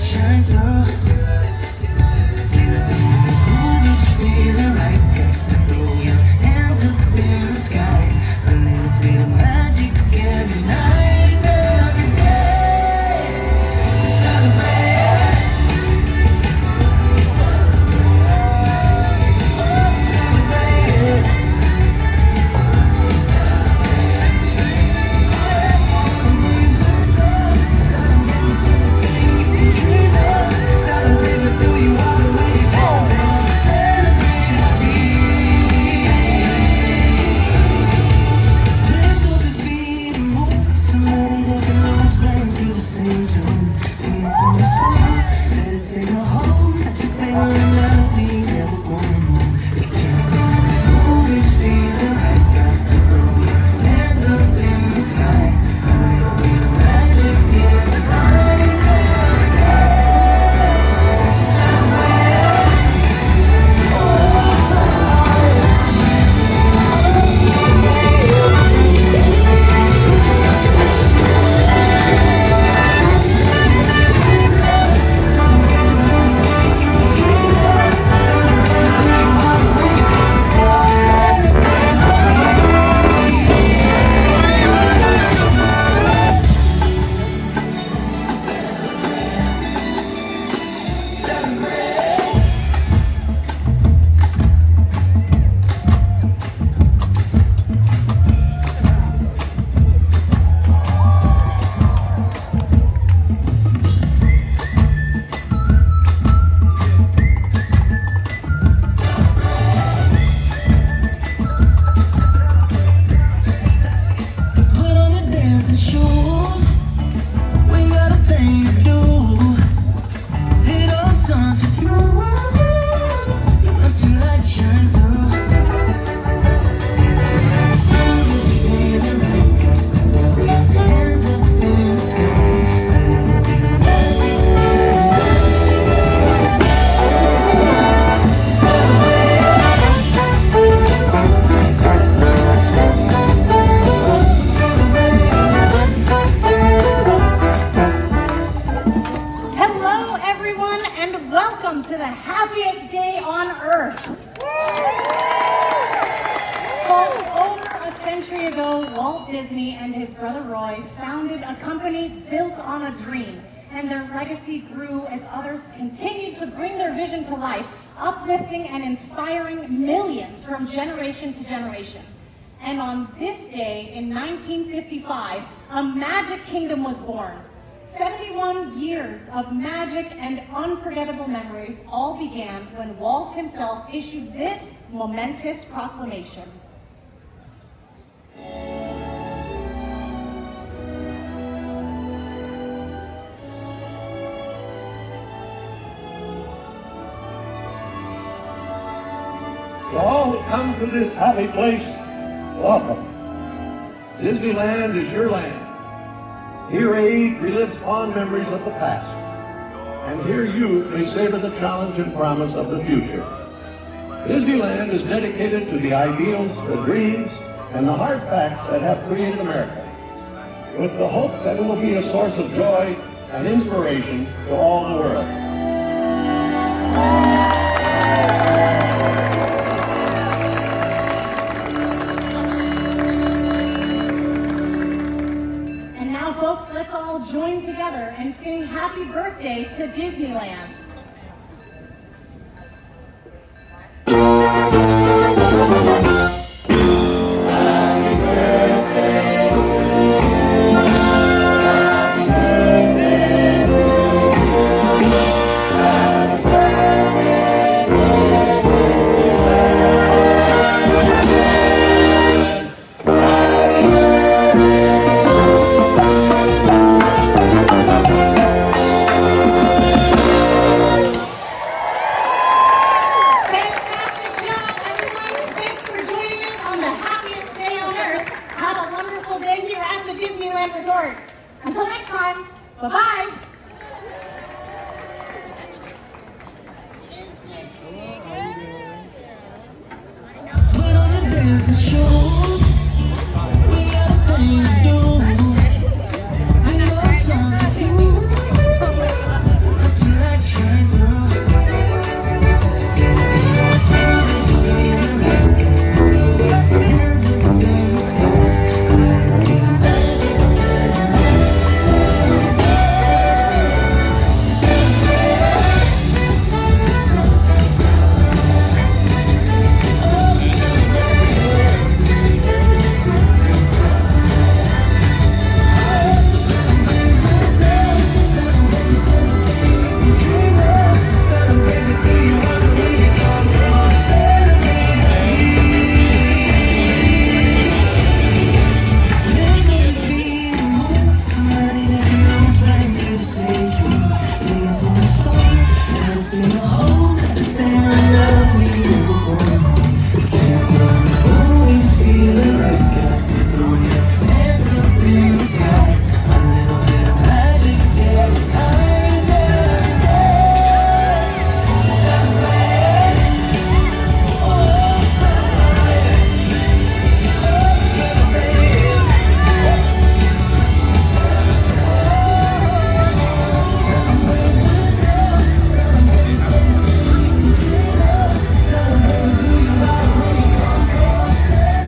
shine through. Move is feeling right, got to throw your hands up in the sky. A little bit of magic every night, every day. To celebrate. Take a hold, let your favorite melody never going home. You can't move this feeling right, got to throw your hands up in the sky. A little bit of magic every night, every day. Somewhere, oh, to the happiest day on earth. Folks, over a century ago, Walt Disney and his brother Roy founded a company built on a dream, and their legacy grew as others continued to bring their vision to life, uplifting and inspiring millions from generation to generation. And on this day in 1955, a magic kingdom was born. 71 years of magic and unforgettable memories all began when Walt himself issued this momentous proclamation. To all that come to this happy place, welcome. Disneyland is your land. Here age relives fond memories of the past. And here youth may savor the challenge and promise of the future. Disneyland is dedicated to the ideals, the dreams, and the hard facts that have created America, with the hope that it will be a source of joy and inspiration to all the world. Folks, let's all join together and sing happy birthday to Disneyland. invitation.